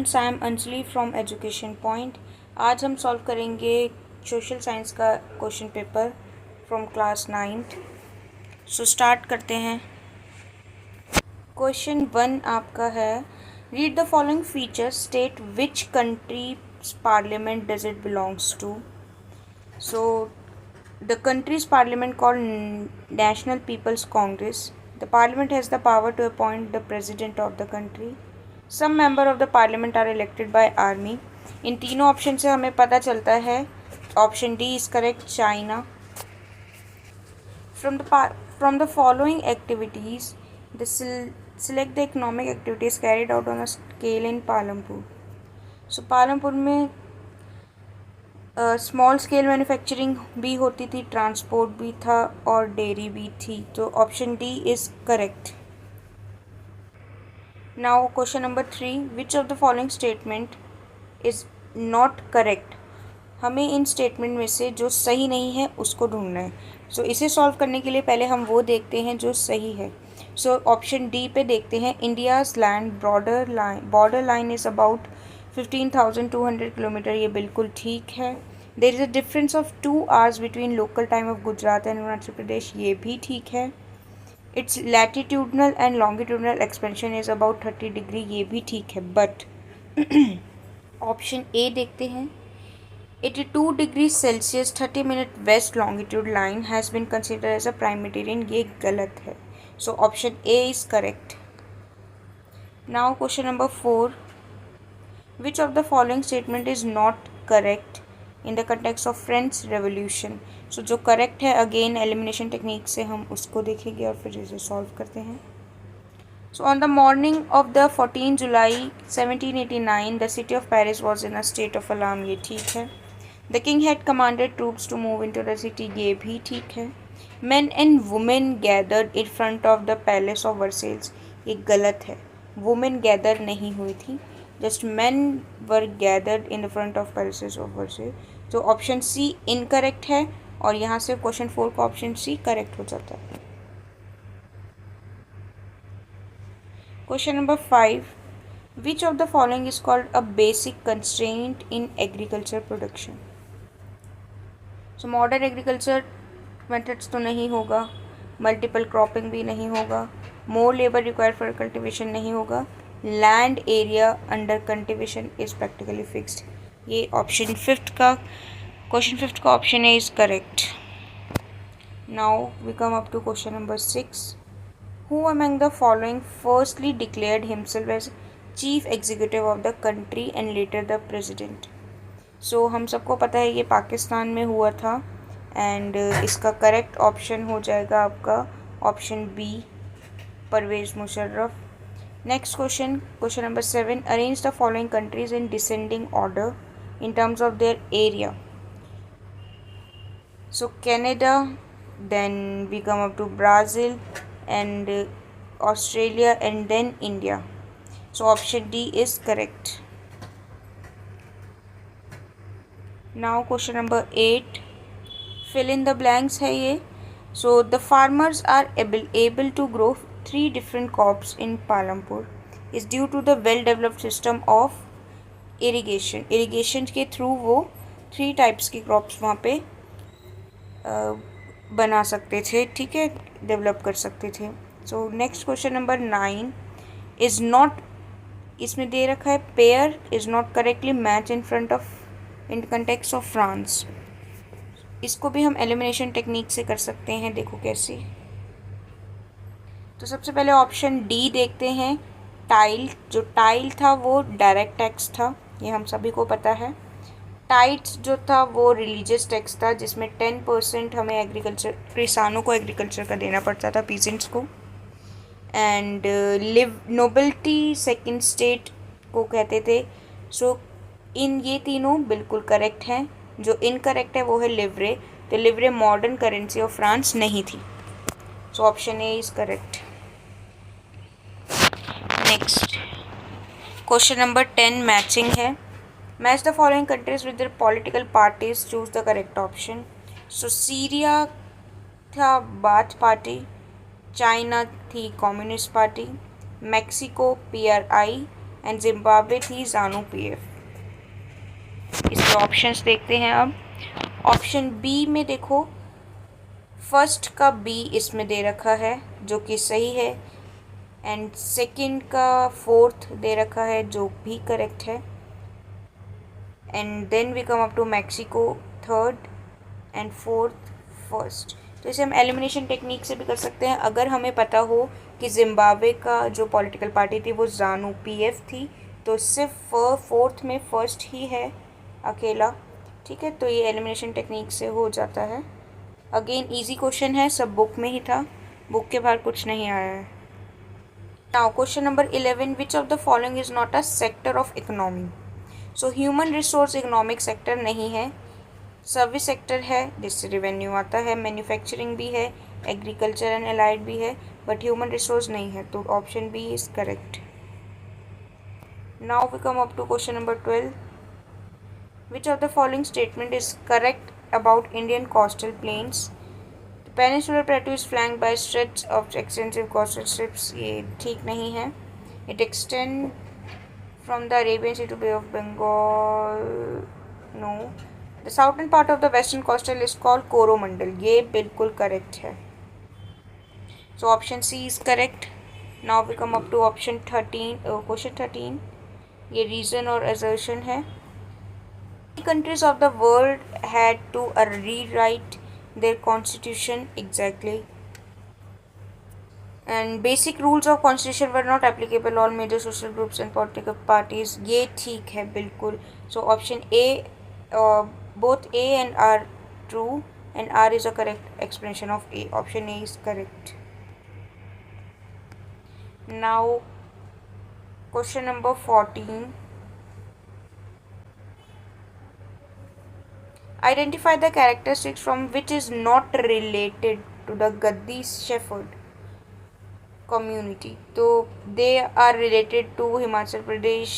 Students, I am Anjali from education point. आज हम solve करेंगे सोशल साइंस का question paper from class 9th। So start करते हैं। क्वेश्चन 1 आपका है, read the following features, state which country parliament does it belongs to. So the country's parliament called National People's Congress. The parliament has the power to appoint the president of the country. Some member of the parliament are elected by army. इन तीनों option से हमें पता चलता है option D is correct, China. From the following activities, the select the economic activities carried out on a scale in Palampur. So Palampur में small scale manufacturing भी होती थी, ट्रांसपोर्ट भी था और डेयरी भी थी। तो option D is correct. Now question number 3, which of the following statement is not correct. हमें इन स्टेटमेंट में से जो सही नहीं है उसको ढूंढना है। सो इसे सॉल्व करने के लिए पहले हम वो देखते हैं जो सही है। सो ऑप्शन डी पे देखते हैं, India's land border line is about 15,200 kilometre. ये बिल्कुल ठीक है। There is a difference of 2 hours between local time of Gujarat and Arunachal Pradesh. ये भी ठीक है। It's latitudinal and longitudinal expansion is about 30 degree. ये भी ठीक है। बट ऑप्शन ए देखते हैं, 82 degree Celsius 30 minute west longitude line has been consider as a prime material. ये गलत है। So option A is correct. Now question number 4, which of the following statement is not correct in the context of French Revolution। सो जो correct है again elimination technique से हम उसको देखेंगे और फिर इसे सॉल्व करते हैं। So on the morning of the 14 July 1789 the city of Paris was in a state of alarm. ये ठीक है। The king had commanded troops to move into the city. ये भी ठीक है। Man and women gathered in front of the palace of Versailles. ये गलत है। वुमेन गैदर नहीं हुई थी, just men were gathered in the front of palaces of Versailles। तो ऑप्शन सी इनकरेक्ट है और यहाँ से क्वेश्चन 4 का ऑप्शन सी करेक्ट हो जाता है। Question number 5, which of the following is called a basic constraint in agriculture production. So modern agriculture methods तो नहीं होगा, मल्टीपल क्रॉपिंग भी नहीं होगा, more labour required for cultivation नहीं होगा, land area under cultivation is practically fixed. ये option 5 का क्वेश्चन 5 का option A is correct. Now we come up to question number 6, who among the following firstly declared himself as chief executive of the country and later the president. So हम सबको पता है ये पाकिस्तान में हुआ था एंड इसका करेक्ट ऑप्शन हो जाएगा आपका option B, Parvez Musharraf. Next question, question number 7, arrange the following countries in descending order in terms of their area. So Canada, then we come up to Brazil and Australia and then India. So option D is correct. Now question number 8, fill in the blanks है ये। So the farmers are able to grow 3 different crops in Palampur is due to the well developed system of irrigation। Irrigation के through वो 3 types की crops वहाँ पे बना सकते थे, ठीक है, डेवलप कर सकते थे। So next question number 9 is not, इसमें दे रखा है pair is not correctly match in front of in context of France. इसको भी हम एलिमिनेशन टेक्निक से कर सकते हैं। देखो कैसे। तो सबसे पहले ऑप्शन डी देखते हैं, टाइल। जो टाइल था वो डायरेक्ट टैक्स था, ये हम सभी को पता है। टाइट्स जो था वो रिलीजियस टैक्स था जिसमें 10% हमें एग्रीकल्चर किसानों को एग्रीकल्चर का देना पड़ता था, पीजेंट्स को। एंड नोबिलिटी सेकंड स्टेट को कहते थे। सो इन ये तीनों बिल्कुल करेक्ट हैं। जो इनकरेक्ट है वो है लिवरे। तो livre modern currency of France नहीं थी। So option A is correct. Next question number 10 matching है। Match the following countries with their political parties, choose the correct option. So Syria था बाथ पार्टी, चाइना थी communist party, Mexico PRI and Zimbabwe थी ZANU PF. इसके options देखते हैं अब। Option B में देखो, फर्स्ट का बी इसमें दे रखा है जो कि सही है, एंड सेकंड का फोर्थ दे रखा है जो भी करेक्ट है, and then we come up to Mexico third and fourth first. तो इसे हम एलिमिनेशन टेक्निक से भी कर सकते हैं। अगर हमें पता हो कि जिम्बाब्वे का जो पॉलिटिकल पार्टी थी वो ज़ानू पीएफ थी, तो सिर्फ फोर्थ में फर्स्ट ही है अकेला, ठीक है, तो ये एलिमिनेशन टेक्निक से हो जाता है। अगेन इजी क्वेश्चन है, सब बुक में ही था, बुक के बाहर कुछ नहीं आया है। Now question number 11, which of the following is not a sector of economy. So human resource economic sector नहीं है, सर्विस सेक्टर है जिससे रेवेन्यू आता है, मैन्युफैक्चरिंग भी है, एग्रीकल्चर एंड एलाइड भी है, बट ह्यूमन रिसोर्स नहीं है, तो option B is correct. Now we come up to question number 12, which of the following statement is correct about Indian coastal plains. Peninsular plateau is flanked by stretch of extensive coastal strips, ये ठीक नहीं है। It extend from the Arabian sea to bay of Bengal, no. The southern part of the western coastal is called Coromandel, ये बिल्कुल करेक्ट है, so option C is correct. Now we come up to option 13, question 13, ये reason और assertion है। Countries of the world had to rewrite their constitution exactly, and basic rules of constitution were not applicable all major social groups and political parties, ये ठीक है बिल्कुल, so option A, both A and R true, and R is a correct explanation of A, option A is correct. Now question number 14, identify the characteristics from which is not related to the Gaddi Shepherd community, तो they are related to Himachal Pradesh,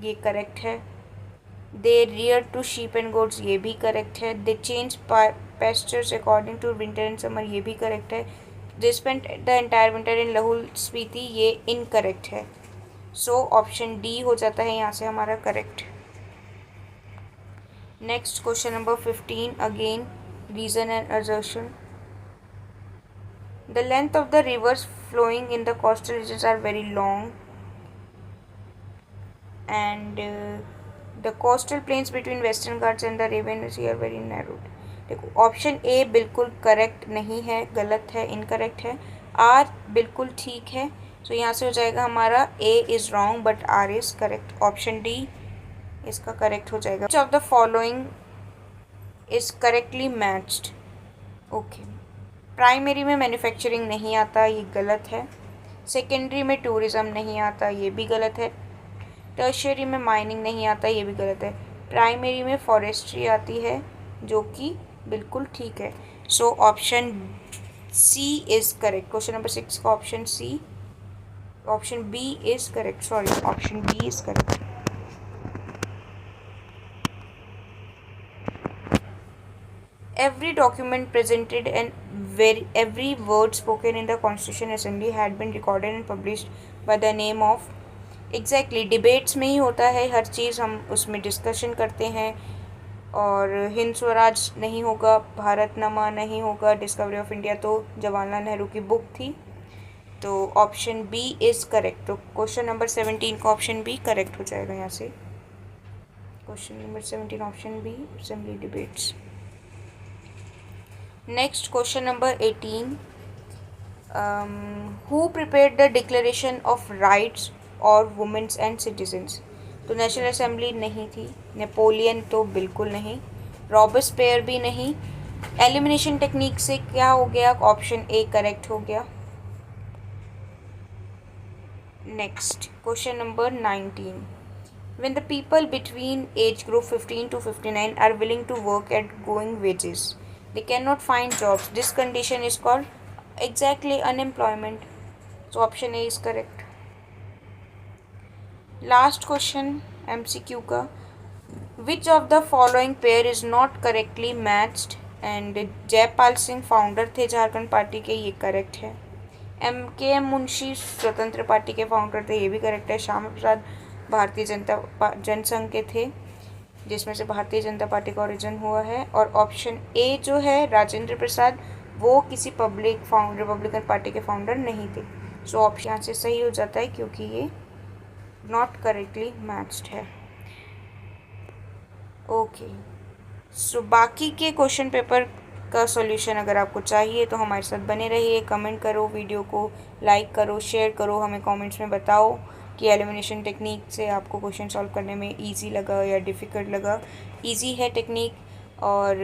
ये correct है। they rear to sheep and goats, ये भी correct है। they change pastures according to winter and summer, ये भी correct है। they spent the entire winter in Lahaul Spiti, ये इनकरेक्ट है, सो ऑप्शन डी हो जाता है यहाँ से हमारा correct. Next question number 15, again reason and assertion. The length of the rivers flowing in the coastal regions are very long, and the coastal plains between Western Ghats and the Arabian Sea are very narrowed. देखो option A बिल्कुल correct नहीं है, गलत है, incorrect है। Are बिल्कुल ठीक है, सो यहाँ से हो जाएगा हमारा A is wrong but R is correct, option D इसका करेक्ट हो जाएगा। Which of the following is correctly matched, okay. Primary में मैन्युफैक्चरिंग नहीं आता, ये गलत है। सेकेंडरी में टूरिज़्म नहीं आता, ये भी गलत है। टर्शियरी में माइनिंग नहीं आता, ये भी गलत है। प्राइमरी में फॉरेस्ट्री आती है, जो कि बिल्कुल ठीक है, so option C is correct. Question number 6 का option C, option B is correct, sorry option B is correct. Every document presented and every word spoken in the Constitution Assembly had been recorded and published by the name of, exactly debates में ही होता है हर चीज़, हम उसमें discussion करते हैं, और हिंद स्वराज नहीं होगा, भारतनामा नहीं होगा, डिस्कवरी ऑफ इंडिया तो जवाहरलाल नेहरू की बुक थी, तो ऑप्शन बी इज़ करेक्ट। तो क्वेश्चन नंबर 17 का ऑप्शन बी करेक्ट हो जाएगा यहाँ से। Question number 17 option B, assembly debates. Next question number 18, who prepared the Declaration of Rights और Women's and Citizens। तो नेशनल असेंबली नहीं थी, नेपोलियन तो बिल्कुल नहीं, रॉबस्पेयर भी नहीं। एलिमिनेशन टेक्निक से क्या हो गया, ऑप्शन ए करेक्ट हो गया। Next question number 19, when the people between age group 15 to 59 are willing to work at going wages, they cannot find jobs, this condition is called, exactly unemployment, so option A is correct. Last question MCQ का, which of the following pair is not correctly matched, and Jaipal Singh founder थे Jharkhand party के, ये correct है। M.K.M. Munshi स्वतंत्र party के founder थे, ये भी करेक्ट है। श्यामा प्रसाद भारतीय जनसंघ के थे, जिसमें से भारतीय जनता पार्टी का ओरिजिन हुआ है। और ऑप्शन ए जो है राजेंद्र प्रसाद, वो किसी रिपब्लिकन पार्टी के फाउंडर नहीं थे। सो ऑप्शन यहाँ से सही हो जाता है क्योंकि ये नॉट करेक्टली मैच्ड है। ओके, सो बाकी के क्वेश्चन पेपर का सॉल्यूशन अगर आपको चाहिए तो हमारे साथ बने रहिए। कमेंट करो, वीडियो को लाइक करो, शेयर करो, हमें कमेंट्स में बताओ कि एलिमिनेशन टेक्निक से आपको क्वेश्चन सॉल्व करने में इजी लगा या डिफ़िकल्ट लगा। इजी है टेक्निक, और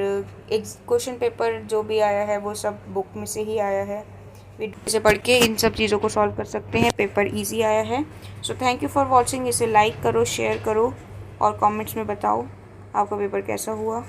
एक क्वेश्चन पेपर जो भी आया है वो सब बुक में से ही आया है। वीडियो से पढ़ के इन सब चीज़ों को सॉल्व कर सकते हैं, पेपर ईजी आया है। So thank you for watching. इसे लाइक करो, शेयर करो और कमेंट्स में बताओ आपका पेपर कैसा हुआ।